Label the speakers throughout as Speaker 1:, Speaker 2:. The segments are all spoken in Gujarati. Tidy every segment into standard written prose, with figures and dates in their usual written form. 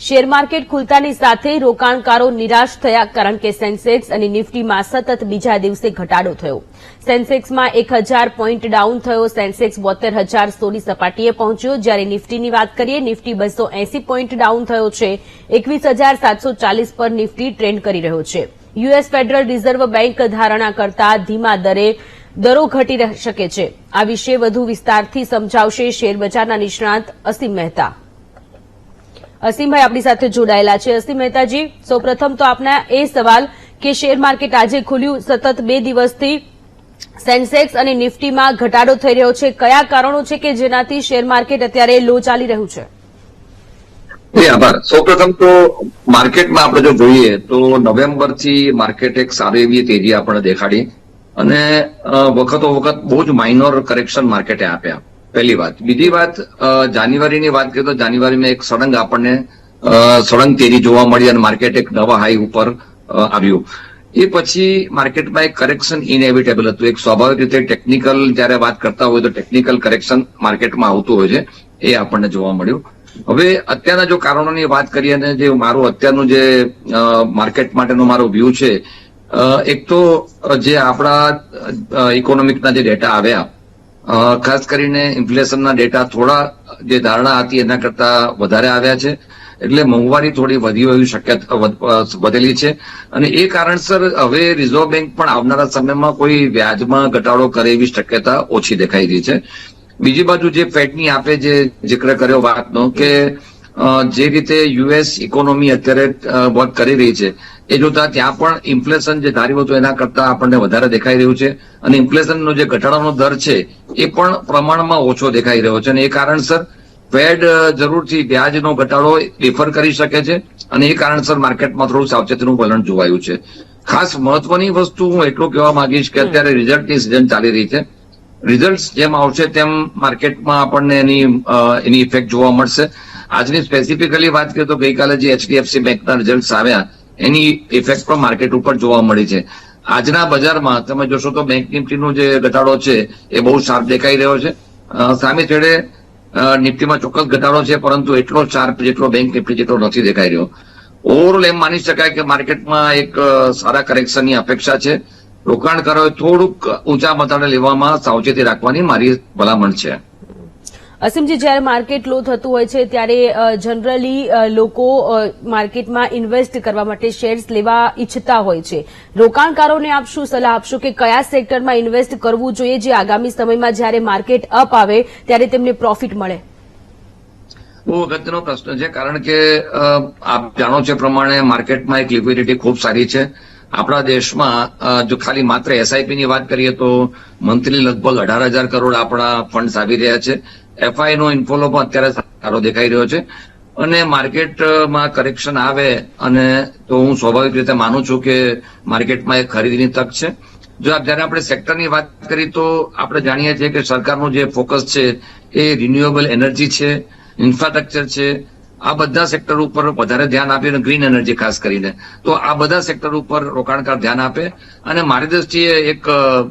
Speaker 1: શેર માર્કેટ ખુલતાની સાથે રોકાણકારો નિરાશ થયા કારણ કે સેન્સેક્સ અને નિફ્ટીમાં સતત બીજા દિવસે ઘટાડો થયો. સેન્સેક્સમાં 1000 પોઈન્ટ ડાઉન થયો. સેન્સેક્સ 72,100ની સપાટીએ પહોંચ્યો. જ્યારે નિફ્ટીની વાત કરીએ, નિફ્ટી 280 પોઈન્ટ ડાઉન થયો છે. 21,740 પર નિફ્ટી ટ્રેન્ડ કરી રહ્યો છે. યુએસ ફેડરલ રિઝર્વ બેંક ધારણા કરતા ધીમા દરે દરો ઘટી શકે છે. આ વિશે વધુ વિસ્તારથી સમજાવશે શેરબજારના નિષ્ણાત અસીમ મહેતા. અસીમભાઈ આપણી સાથે જોડાયેલા છે. અસીમ મહેતાજી, સૌપ્રથમ તો આપના એ સવાલ કે શેર માર્કેટ આજે ખુલ્યું, સતત 2 દિવસથી સેન્સેક્સ અને નિફ્ટીમાં ઘટાડો થઈ રહ્યો છે. કયા કારણો છે કે જેનાથી શેર માર્કેટ અત્યારે લો ચાલી રહ્યું છે?
Speaker 2: આભાર. સૌપ્રથમ તો માર્કેટમાં આપણે જો જોઈએ તો નવેમ્બરથી માર્કેટ એક સારી એવી તેજી આપણને દેખાડી અને વખતો વખત બહુ જ માઇનોર કરેક્શન માર્કેટે આપ્યા. પહેલી વાત. બીજી વાત, જાન્યુઆરીની વાત કરીએ તો જાન્યુઆરીમાં એક સળંગ તેજી જોવા મળી અને માર્કેટ એક નવા હાઈ ઉપર આવ્યું. એ પછી માર્કેટમાં એક કરેક્શન ઇનએવિટેબલ હતું. એક સ્વાભાવિક રીતે ટેકનિકલ જયારે વાત કરતા હોય તો ટેકનિકલ કરેક્શન માર્કેટમાં આવતું હોય છે, એ આપણને જોવા મળ્યું. હવે અત્યારના જો કારણોની વાત કરીએ અને જે મારું અત્યારનું જે માર્કેટ માટેનો મારો વ્યૂ છે, એક તો જે આપણા ઇકોનોમિકના જે ડેટા આવ્યા, ખાસ કરીને ઇન્ફ્લેશનના ડેટા થોડા જે ધારણા હતી એના કરતા વધારે આવ્યા છે. એટલે મોંઘવારી થોડી વધી હોવી શક્યતા વધેલી છે અને એ કારણસર હવે રિઝર્વ બેંક પણ આવનારા સમયમાં કોઈ વ્યાજમાં ઘટાડો કરે એવી શક્યતા ઓછી દેખાઈ રહી છે. બીજી બાજુ જે ફેડની આપે જે જિક્ર કર્યો વાતનો કે જે રીતે યુએસ ઇકોનોમી અત્યારે વર્ક કરી રહી છે એ જોતા ત્યાં પણ ઇન્ફ્લેશન જે ધાર્યું હતું એના કરતા આપણને વધારે દેખાઈ રહ્યું છે અને ઇન્ફ્લેશનનો જે ઘટાડાનો દર છે એ પણ પ્રમાણમાં ઓછો દેખાઈ રહ્યો છે અને એ કારણસર ફેડ જરૂરથી વ્યાજનો ઘટાડો ડિફર કરી શકે છે અને એ કારણસર માર્કેટમાં થોડું સાવચેતીનું વલણ જોવાયું છે. ખાસ મહત્વની વસ્તુ હું એટલું કહેવા માંગીશ કે અત્યારે રિઝલ્ટની સિઝન ચાલી રહી છે. રિઝલ્ટ જેમ આવશે તેમ માર્કેટમાં આપણને એની ઇફેક્ટ જોવા મળશે. આજની સ્પેસિફિકલી વાત કરીએ તો ગઈકાલે જે એચડીએફસી બેંકના રિઝલ્ટ આવ્યા એની ઇફેક્ટ પણ માર્કેટ ઉપર જોવા મળી છે. આજના બજારમાં તમે જોશો તો બેંક નિફ્ટીનો જે ઘટાડો છે એ બહુ શાર્પ દેખાઈ રહ્યો છે. સામે છેડે નિફ્ટીમાં ચોક્કસ ઘટાડો છે પરંતુ એટલો શાર્પ જેટલો બેંક નિફ્ટી જેટલો નથી દેખાઈ રહ્યો. ઓવરઓલ એમ માની શકાય કે માર્કેટમાં એક સારા કરેક્શનની અપેક્ષા છે. રોકાણકારોએ થોડુંક ઊંચા મથાળે લેવામાં સાવચેતી રાખવાની મારી ભલામણ છે.
Speaker 1: અસીમજી, જ્યારે માર્કેટ લો થતું હોય છે ત્યારે જનરલી લોકો માર્કેટમાં ઇન્વેસ્ટ કરવા માટે શેર્સ લેવા ઈચ્છતા હોય છે. રોકાણકારોને આપ શું સલાહ આપશો કે કયા સેક્ટરમાં ઇન્વેસ્ટ કરવું જોઈએ જે આગામી સમયમાં જ્યારે માર્કેટ અપ આવે ત્યારે તેમને પ્રોફિટ મળે?
Speaker 2: બહુ અગત્યનો પ્રશ્ન છે કારણ કે આપ જાણો છો પ્રમાણે માર્કેટમાં એક લિક્વિડિટી ખૂબ સારી છે. આપણા દેશમાં જો ખાલી માત્ર એસઆઈપી ની વાત કરીએ તો મંથલી લગભગ 18,000 કરોડ આપણા ફંડ્સ આવી રહ્યા છે. એફઆઈ નો ઇન્ફ્લો પણ અત્યારે સારો દેખાઈ રહ્યો છે અને માર્કેટમાં કરેક્શન આવે અને તો હું સ્વાભાવિક રીતે માનું છું કે માર્કેટમાં એક ખરીદીની તક છે. જો જયારે આપણે સેક્ટરની વાત કરીએ તો આપણે જાણીએ છીએ કે સરકારનું જે ફોકસ છે એ રિન્યુએબલ એનર્જી છે, ઇન્ફ્રાસ્ટ્રક્ચર છે. આ બધા સેક્ટર ઉપર વધારે ધ્યાન આપે અને ગ્રીન એનર્જી ખાસ કરીને, તો આ બધા સેક્ટર ઉપર રોકાણકાર ધ્યાન આપે અને મારી દ્રષ્ટિએ એક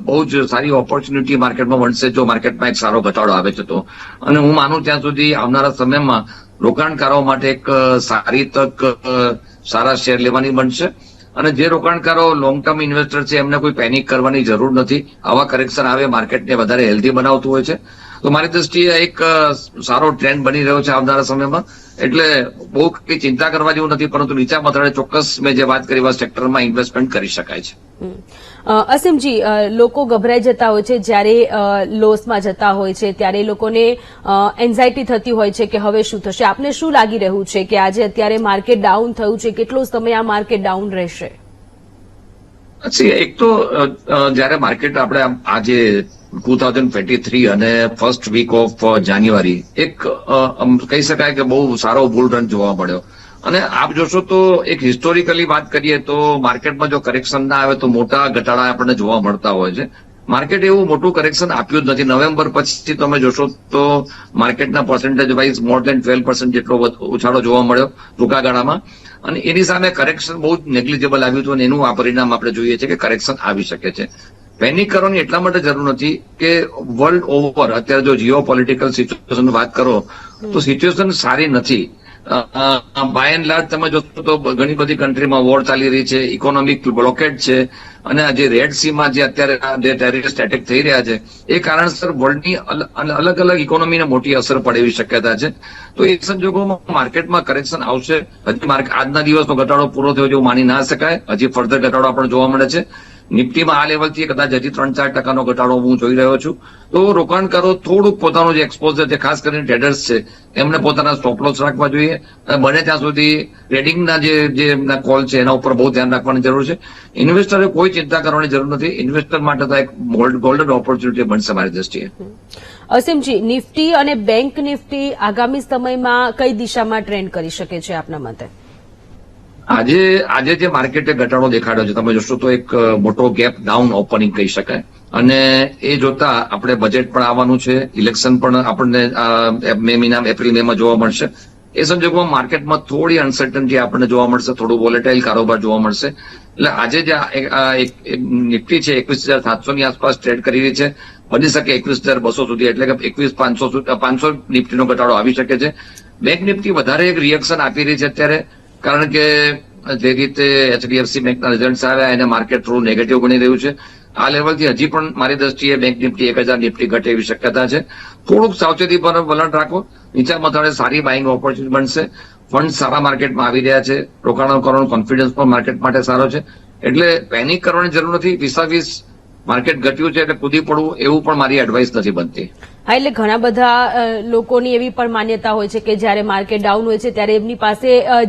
Speaker 2: બહુ જ સારી ઓપોર્ચ્યુનિટી માર્કેટમાં મળશે જો માર્કેટમાં એક સારો ઘટાડો આવે છે તો. અને હું માનું ત્યાં સુધી આવનારા સમયમાં રોકાણકારો માટે એક સારી તક સારા શેર લેવાની બનશે અને જે રોકાણકારો લોંગ ટર્મ ઇન્વેસ્ટર છે એમને કોઈ પેનિક કરવાની જરૂર નથી. આવા કરેક્શન આવે માર્કેટને વધારે હેલ્ધી બનાવતું હોય છે. તો મારી દ્રષ્ટિએ એક સારો ટ્રેન્ડ બની રહ્યો છે આવનારા સમયમાં. એટલે બહુ કઈ ચિંતા કરવા જેવું નથી પરંતુ નીચા મથાળે ચોક્કસ મેં જે વાત કરી એવા સેક્ટરમાં ઇન્વેસ્ટમેન્ટ કરી શકાય છે.
Speaker 1: અસીમજી, લોકો ગભરાઈ જતા હોય છે જ્યારે લોસમાં જતા હોય છે ત્યારે લોકોને એન્ઝાયટી થતી હોય છે કે હવે શું થશે. આપને શું લાગી રહ્યું છે કે આજે અત્યારે માર્કેટ ડાઉન થયું છે, કેટલો સમય આ માર્કેટ ડાઉન રહેશે?
Speaker 2: એક તો જયારે માર્કેટ આપણે આજે 2023 અને ફર્સ્ટ વીક ઓફ જાન્યુઆરી એક કહી શકાય કે બહુ સારો બુલ રન જોવા મળ્યો અને આપ જોશો તો એક હિસ્ટોરિકલી વાત કરીએ તો માર્કેટમાં જો કરેક્શન ના આવે તો મોટા ઘટાડા આપણને જોવા મળતા હોય છે. માર્કેટ એવું મોટું કરેક્શન આપ્યું જ નથી. નવેમ્બર પછી તમે જોશો તો માર્કેટના પર્સન્ટેજ વાઇઝ મોર દેન 12% જેટલો ઉછાળો જોવા મળ્યો ટૂંકા ગાળામાં અને એની સામે કરેક્શન બહુ જ નેગ્લિજેબલ આવ્યું હતું અને એનું આ પરિણામ આપણે જોઈએ છીએ કે કરેક્શન આવી શકે છે. પેનિક કરવાની એટલા માટે જરૂર નથી કે વર્લ્ડ ઓવર અત્યારે જો જીઓ પોલિટિકલ સિચ્યુએશન વાત કરો તો સિચ્યુએશન સારી નથી બાય એન્ડ લાર્જ તમે જોશો તો ઘણી બધી કન્ટ્રીમાં વોર ચાલી રહી છે, ઇકોનોમિક બ્લોકેડ છે, અને જે રેડ સીમાં જે અત્યારે જે ટેરરિસ્ટ એટેક થઈ રહ્યા છે એ કારણસર વર્લ્ડની અલગ અલગ ઇકોનોમીને મોટી અસર પડે એવી શક્યતા છે. તો એ સંજોગોમાં માર્કેટમાં કરેક્શન આવશે. હજી આજના દિવસનો ઘટાડો પૂરો થયો જેવું માની ના શકાય. હજી ફર્ધર ઘટાડો આપણને જોવા મળે છે. નિફ્ટીમાં આ લેવલથી કદાચ હજી 3-4% ઘટાડો હું જોઈ રહ્યો છું. તો રોકાણકારો થોડુંક પોતાનું જે એક્સપોઝર છે, ખાસ કરીને ટ્રેડર્સ છે, એમને પોતાના સ્ટોપ લોસ રાખવા જોઈએ. બને ત્યાં સુધી ટ્રેડિંગના જે એમના કોલ છે એના ઉપર બહુ ધ્યાન રાખવાની જરૂર છે. ઇન્વેસ્ટરે કોઈ ચિંતા કરવાની જરૂર નથી. ઇન્વેસ્ટર માટે તો એક ગોલ્ડન ઓપોર્ચ્યુનિટી બનશે મારી દ્રષ્ટિએ.
Speaker 1: અસીમજી, નિફ્ટી અને બેંક નિફ્ટી આગામી સમયમાં કઈ દિશામાં ટ્રેન્ડ કરી શકે છે આપના મતે?
Speaker 2: આજે જે માર્કેટે ઘટાડો દેખાડ્યો છે તમે જોશો તો એક મોટો ગેપ ડાઉન ઓપનિંગ કહી શકાય. અને એ જોતા આપણે બજેટ પણ આવવાનું છે, ઇલેક્શન પણ આપણને એપ્રિલ મે માં જોવા મળશે. એ સંજોગોમાં માર્કેટમાં થોડી અનસર્ટનિટી આપણને જોવા મળશે, થોડું વોલેટાઇલ કારોબાર જોવા મળશે. એટલે આજે જે નિફ્ટી છે 21,700 ની આસપાસ ટ્રેડ કરી રહી છે. બની શકે 21,200 સુધી, એટલે કે 21,500 નિફ્ટીનો ઘટાડો આવી શકે છે. બેંક નિફ્ટી વધારે એક રિએક્શન આપી રહી છે અત્યારે, કારણ કે જે રીતે એચડીએફસી બેંકના રિઝલ્ટ આવ્યા એને માર્કેટ થોડું નેગેટિવ ગણી રહ્યું છે. આ લેવલથી હજી પણ મારી દ્રષ્ટિએ બેંક નિફ્ટી 1,000 નિફ્ટી ઘટે એવી શક્યતા છે. થોડુંક સાવચેતી પર વલણ રાખો. નીચા મથાળે સારી બાઇંગ ઓપોર્ચ્યુનિટી બનશે. ફંડ સારા માર્કેટમાં આવી રહ્યા છે. રોકાણકારોનો કોન્ફિડન્સ પણ માર્કેટ માટે સારો છે. એટલે પેનિક કરવાની જરૂર નથી. 20 માર્કેટ ઘટ્યું છે એટલે કૂદી પડવું એવું પણ મારી એડવાઇસ નથી બનતી.
Speaker 1: હા, એટલે ઘણા બધા લોકોની એવી પણ માન્યતા હોય છે કે જ્યારે માર્કેટ ડાઉન હોય છે ત્યારે એમની પાસે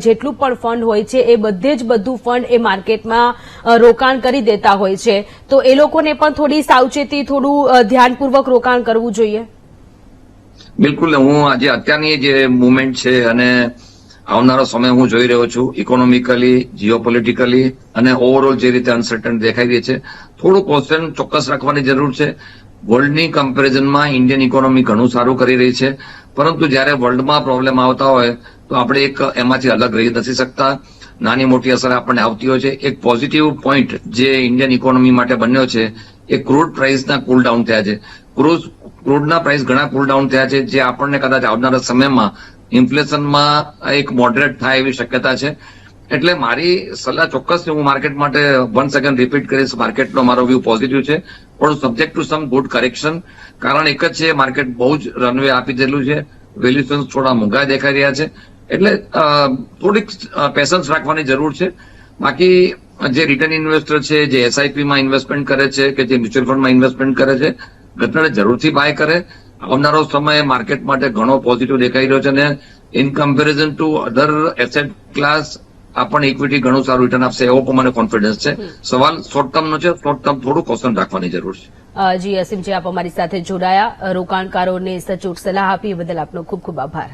Speaker 1: જેટલું પણ ફંડ હોય છે એ બધું ફંડ એ માર્કેટમાં રોકાણ કરી દેતા હોય છે. તો એ લોકોને પણ થોડી સાવચેતી, થોડું ધ્યાનપૂર્વક રોકાણ કરવું જોઈએ.
Speaker 2: બિલકુલ. હું આજે અત્યારની જે મુવમેન્ટ છે અને આવનારો સમય હું જોઈ રહ્યો છું, ઇકોનોમિકલી, જીઓપોલિટિકલી અને ઓવરઓલ જે રીતે અનસર્ટન દેખાઈ રહી છે, થોડું કોશન ચોક્કસ રાખવાની જરૂર છે. વર્લ્ડની કમ્પેરિઝનમાં ઇન્ડિયન ઇકોનોમી ઘણું સારું કરી રહી છે, પરંતુ જ્યારે વર્લ્ડમાં પ્રોબ્લેમ આવતા હોય તો આપણે એમાંથી અલગ રહી નથી શકતા. નાની મોટી અસર આપણને આવતી હોય છે. એક પોઝિટિવ પોઈન્ટ જે ઇન્ડિયન ઇકોનોમી માટે બન્યો છે એ ક્રૂડ પ્રાઇસના કુલ ડાઉન થયા છે. ક્રૂડના પ્રાઇસ ઘણા કુલ ડાઉન થયા છે, જે આપણને કદાચ આવનારા સમયમાં ઇન્ફ્લેશનમાં એક મોડરેટ થાય એવી શક્યતા છે. એટલે મારી સલાહ ચોક્કસ હું માર્કેટ માટે 1 સેકન્ડ રિપીટ કરીશ. માર્કેટનો મારો વ્યૂ પોઝિટિવ છે, પણ subject to sum good correction. કારણ એક જ છે, માર્કેટ બહુ જ રનવે આપી દેલું છે. વેલ્યુએશન થોડા મોંઘા દેખાઈ રહ્યા છે. એટલે થોડીક પેશન્સ રાખવાની જરૂર છે. બાકી જે રિટર્ન ઇન્વેસ્ટર છે, જે એસઆઈપીમાં ઇન્વેસ્ટમેન્ટ કરે છે કે જે મ્યુચ્યુઅલ ફંડમાં ઇન્વેસ્ટમેન્ટ કરે છે, ઘટનાને જરૂરથી બાય કરે. આવનારો સમય માર્કેટ માટે ઘણો પોઝિટિવ દેખાઈ રહ્યો છે અને in comparison to other asset class આપણને ઇક્વિટી ઘણું સારું રિટર્ન આપશે એવો પણ મને કોન્ફિડન્સ છે. સવાલ શોર્ટ ટર્મનો છે. શોર્ટ ટર્મ થોડું કોશન રાખવાની જરૂર છે.
Speaker 1: જી અસીમજી, આપ અમારી સાથે જોડાયા, રોકાણકારોને સચોટ સલાહ આપી એ બદલ આપનો ખૂબ ખૂબ આભાર.